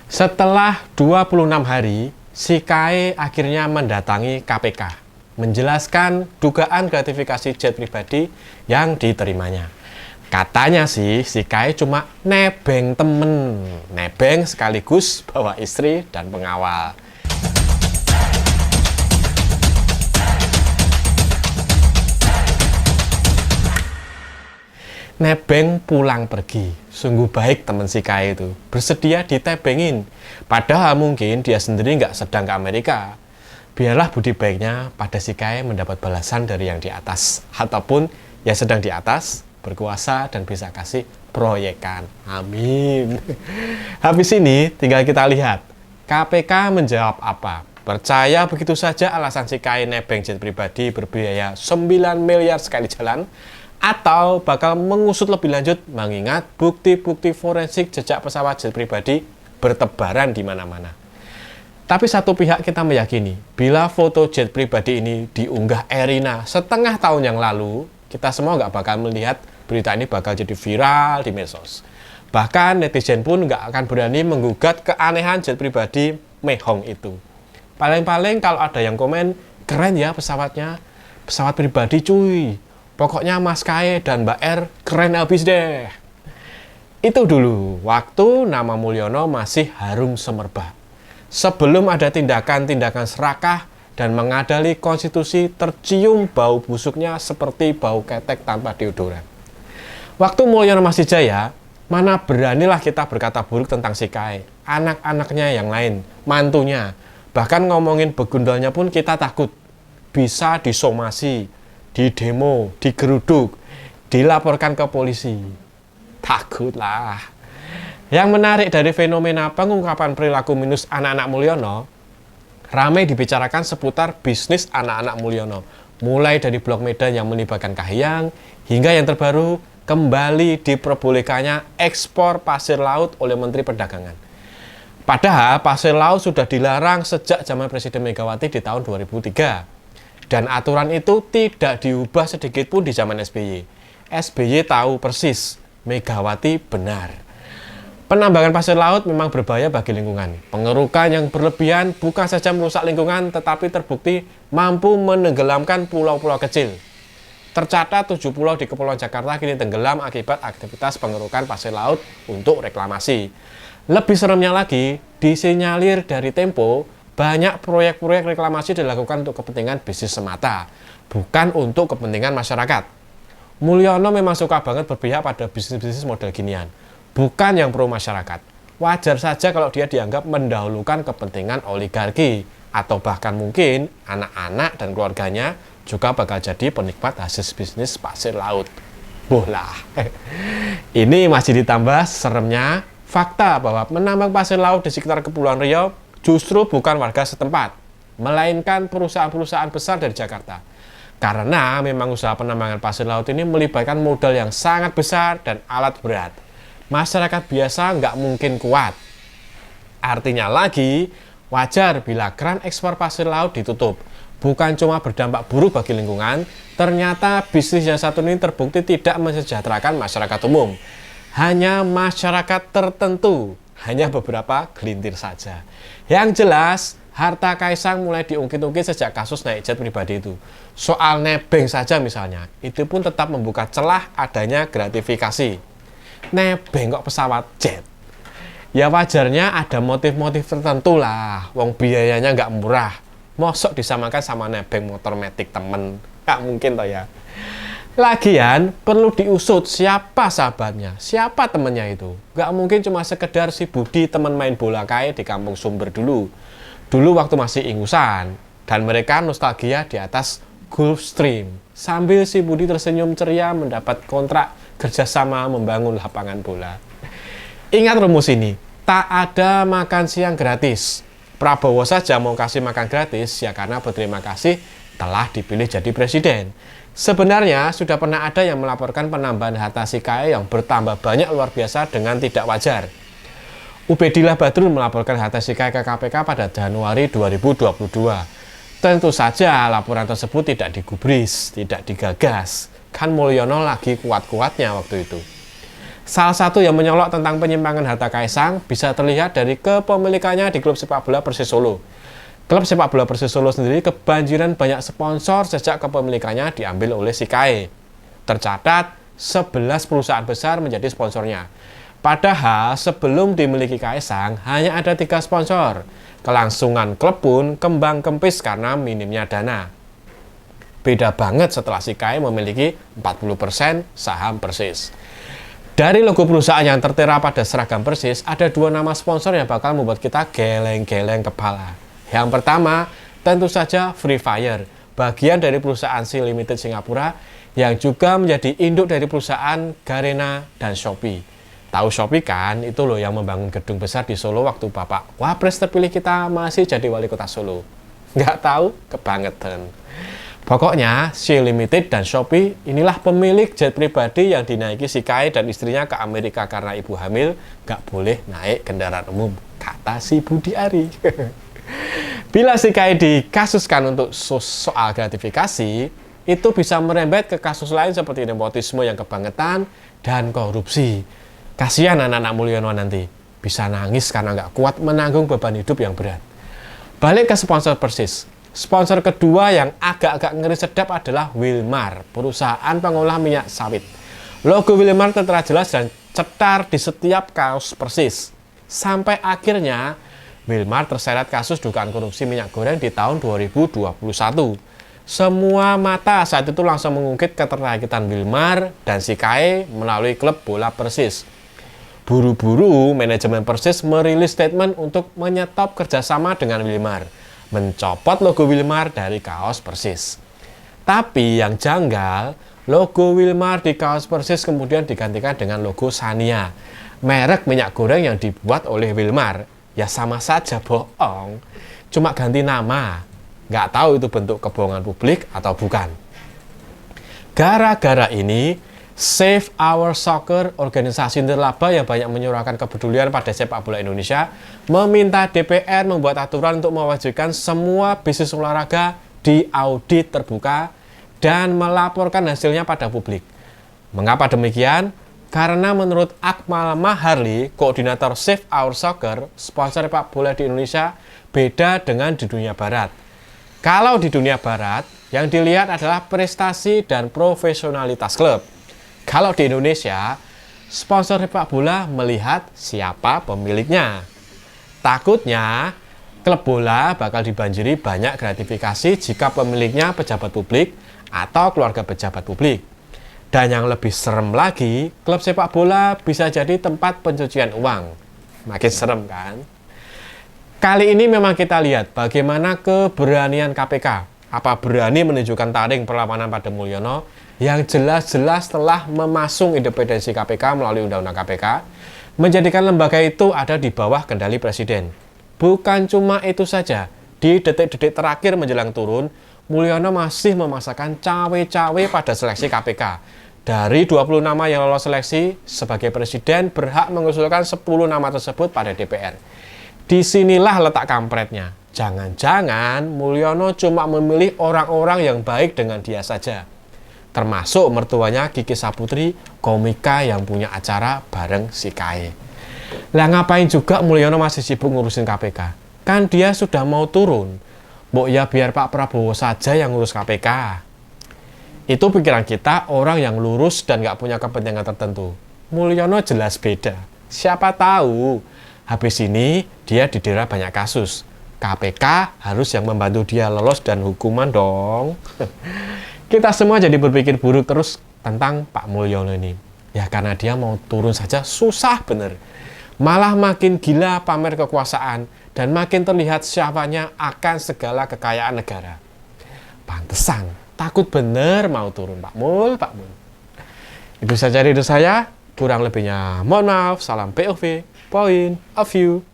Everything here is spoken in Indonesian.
Setelah 26 hari, si KAE akhirnya mendatangi KPK, menjelaskan dugaan gratifikasi jet pribadi yang diterimanya. Katanya sih, si KAE cuma nebeng temen, nebeng sekaligus bawa istri dan pengawal. Nebeng pulang pergi. Sungguh baik teman si KAE itu. Bersedia ditebengin. Padahal mungkin dia sendiri nggak sedang ke Amerika. Biarlah budi baiknya pada si KAE mendapat balasan dari yang di atas. Ataupun yang sedang di atas, berkuasa dan bisa kasih proyekan. Amin. Habis ini tinggal kita lihat. KPK menjawab apa? Percaya begitu saja alasan si KAE nebeng jet pribadi berbiaya 9 miliar sekali jalan? Atau bakal mengusut lebih lanjut mengingat bukti-bukti forensik jejak pesawat jet pribadi bertebaran di mana-mana. Tapi satu pihak kita meyakini, bila foto jet pribadi ini diunggah Erina setengah tahun yang lalu, kita semua nggak bakal melihat berita ini bakal jadi viral di medsos. Bahkan netizen pun nggak akan berani menggugat keanehan jet pribadi mehong itu. Paling-paling kalau ada yang komen, keren ya pesawatnya, pesawat pribadi cuy. Pokoknya Mas KAE dan Mbak R keren habis deh. Itu dulu, waktu nama Mulyono masih harum semerbak. Sebelum ada tindakan-tindakan serakah dan mengadali konstitusi tercium bau busuknya seperti bau ketek tanpa deodoran. Waktu Mulyono masih jaya, mana beranilah kita berkata buruk tentang si KAE, anak-anaknya yang lain, mantunya. Bahkan ngomongin begundalnya pun kita takut. Bisa disomasi, di demo, digeruduk, dilaporkan ke polisi. Takutlah. Yang menarik dari fenomena pengungkapan perilaku minus anak-anak Mulyono, ramai dibicarakan seputar bisnis anak-anak Mulyono. Mulai dari blog Medan yang melibatkan Kahiyang, hingga yang terbaru kembali diperbolehkannya ekspor pasir laut oleh Menteri Perdagangan. Padahal pasir laut sudah dilarang sejak zaman Presiden Megawati di tahun 2003. Dan aturan itu tidak diubah sedikit pun di zaman SBY. SBY tahu persis, Megawati benar. Penambangan pasir laut memang berbahaya bagi lingkungan. Pengerukan yang berlebihan bukan saja merusak lingkungan, tetapi terbukti mampu menenggelamkan pulau-pulau kecil. Tercatat 7 pulau di Kepulauan Jakarta kini tenggelam akibat aktivitas pengerukan pasir laut untuk reklamasi. Lebih seremnya lagi, disinyalir dari Tempo, banyak proyek-proyek reklamasi dilakukan untuk kepentingan bisnis semata, bukan untuk kepentingan masyarakat. Mulyono memang suka banget berpihak pada bisnis-bisnis model ginian, bukan yang pro masyarakat. Wajar saja kalau dia dianggap mendahulukan kepentingan oligarki, atau bahkan mungkin anak-anak dan keluarganya juga bakal jadi penikmat hasil bisnis pasir laut. Bolah. Ini masih ditambah seremnya fakta bahwa menambang pasir laut di sekitar Kepulauan Riau justru bukan warga setempat, melainkan perusahaan-perusahaan besar dari Jakarta. Karena memang usaha penambangan pasir laut ini melibatkan modal yang sangat besar dan alat berat. Masyarakat biasa nggak mungkin kuat. Artinya lagi, wajar bila keran ekspor pasir laut ditutup. Bukan cuma berdampak buruk bagi lingkungan, ternyata bisnis yang satu ini terbukti tidak mensejahterakan masyarakat umum. Hanya masyarakat tertentu. Hanya beberapa gelintir saja. Yang jelas, harta Kaisang mulai diungkit-ungkit sejak kasus naik jet pribadi itu. Soal nebeng saja misalnya, itu pun tetap membuka celah adanya gratifikasi. Nebeng kok pesawat jet? Ya wajarnya ada motif-motif tertentu lah. Wong biayanya nggak murah. Mosok disamakan sama nebeng motor metik temen. Nggak mungkin toh ya. Lagian, perlu diusut siapa sahabatnya, siapa temennya itu. Gak mungkin cuma sekedar si Budi teman main bola KAE di Kampung Sumber dulu. Dulu waktu masih ingusan, dan mereka nostalgia di atas Gulfstream. Sambil si Budi tersenyum ceria mendapat kontrak kerjasama membangun lapangan bola. Ingat rumus ini, tak ada makan siang gratis. Prabowo saja mau kasih makan gratis, ya karena berterima kasih telah dipilih jadi presiden. Sebenarnya sudah pernah ada yang melaporkan penambahan harta si KAE yang bertambah banyak luar biasa dengan tidak wajar. Ubedillah Badrun melaporkan harta si KAE ke KPK pada Januari 2022. Tentu saja laporan tersebut tidak digubris, tidak digagas. Kan Mulyono lagi kuat-kuatnya waktu itu. Salah satu yang menyolok tentang penyimpangan harta Kaisang bisa terlihat dari kepemilikannya di klub sepak bola Persis Solo. Klub sepak bola Persis Solo sendiri kebanjiran banyak sponsor sejak kepemilikannya diambil oleh si Kae. Tercatat 11 perusahaan besar menjadi sponsornya. Padahal sebelum dimiliki Kaisang hanya ada 3 sponsor. Kelangsungan klub pun kembang kempis karena minimnya dana. Beda banget setelah si Kae memiliki 40% saham Persis. Dari logo perusahaan yang tertera pada seragam Persis, ada 2 nama sponsor yang bakal membuat kita geleng-geleng kepala. Yang pertama, tentu saja Free Fire, bagian dari perusahaan Sea Limited Singapura yang juga menjadi induk dari perusahaan Garena dan Shopee. Tahu Shopee kan? Itu loh yang membangun gedung besar di Solo waktu Bapak Wapres terpilih kita masih jadi wali kota Solo. Nggak tahu? Kebangetan. Pokoknya, Sea Limited dan Shopee inilah pemilik jet pribadi yang dinaiki si Kae dan istrinya ke Amerika karena ibu hamil nggak boleh naik kendaraan umum, kata si Budi Ari. Bila si Kae dikasuskan untuk soal gratifikasi, itu bisa merembet ke kasus lain seperti nepotisme yang kebangetan dan korupsi. Kasihan anak-anak Mulyono nanti, bisa nangis karena nggak kuat menanggung beban hidup yang berat. Balik ke sponsor Persis. Sponsor kedua yang agak-agak ngeri sedap adalah Wilmar, perusahaan pengolah minyak sawit. Logo Wilmar tertera jelas dan cetar di setiap kaos Persis. Sampai akhirnya, Wilmar terseret kasus dugaan korupsi minyak goreng di tahun 2021. Semua mata saat itu langsung mengungkit keterkaitan Wilmar dan si Kae melalui klub bola Persis. Buru-buru, manajemen Persis merilis statement untuk menyetop kerjasama dengan Wilmar, mencopot logo Wilmar dari kaos Persis. Tapi yang janggal, logo Wilmar di kaos Persis kemudian digantikan dengan logo Sania, merek minyak goreng yang dibuat oleh Wilmar. Ya sama saja bohong, cuma ganti nama. Nggak tahu itu bentuk kebohongan publik atau bukan. Gara-gara ini, Save Our Soccer, organisasi nirlaba yang banyak menyuarakan kepedulian pada sepak bola Indonesia, meminta DPR membuat aturan untuk mewajibkan semua bisnis olahraga diaudit terbuka dan melaporkan hasilnya pada publik. Mengapa demikian? Karena menurut Akmal Maharli, koordinator Save Our Soccer, sponsor sepak bola di Indonesia beda dengan di dunia barat. Kalau di dunia barat, yang dilihat adalah prestasi dan profesionalitas klub. Kalau di Indonesia, sponsor sepak bola melihat siapa pemiliknya. Takutnya, klub bola bakal dibanjiri banyak gratifikasi jika pemiliknya pejabat publik atau keluarga pejabat publik. Dan yang lebih serem lagi, klub sepak bola bisa jadi tempat pencucian uang. Makin serem kan? Kali ini memang kita lihat bagaimana keberanian KPK. Apa berani menunjukkan taring perlawanan pada Mulyono yang jelas-jelas telah memasung independensi KPK melalui Undang-Undang KPK, menjadikan lembaga itu ada di bawah kendali Presiden. Bukan cuma itu saja, di detik-detik terakhir menjelang turun, Mulyono masih memaksakan cawe-cawe pada seleksi KPK. Dari 20 nama yang lolos seleksi, sebagai Presiden berhak mengusulkan 10 nama tersebut pada DPR. Disinilah letak kampretnya. Jangan-jangan Mulyono cuma memilih orang-orang yang baik dengan dia saja. Termasuk mertuanya Kiki Saputri, komika yang punya acara bareng si Kae. Lah ngapain juga Mulyono masih sibuk ngurusin KPK? Kan dia sudah mau turun. Mbok ya biar Pak Prabowo saja yang ngurus KPK. Itu pikiran kita orang yang lurus dan gak punya kepentingan tertentu. Mulyono jelas beda. Siapa tahu, habis ini dia didera banyak kasus. KPK harus yang membantu dia lolos dan hukuman dong. Kita semua jadi berpikir buruk terus tentang Pak Mulyono ini. Ya karena dia mau turun saja susah bener. Malah makin gila pamer kekuasaan dan makin terlihat siapanya akan segala kekayaan negara. Pantesan, takut bener mau turun Pak Mul. Itu saja dari saya, kurang lebihnya mohon maaf, salam POV, point of view.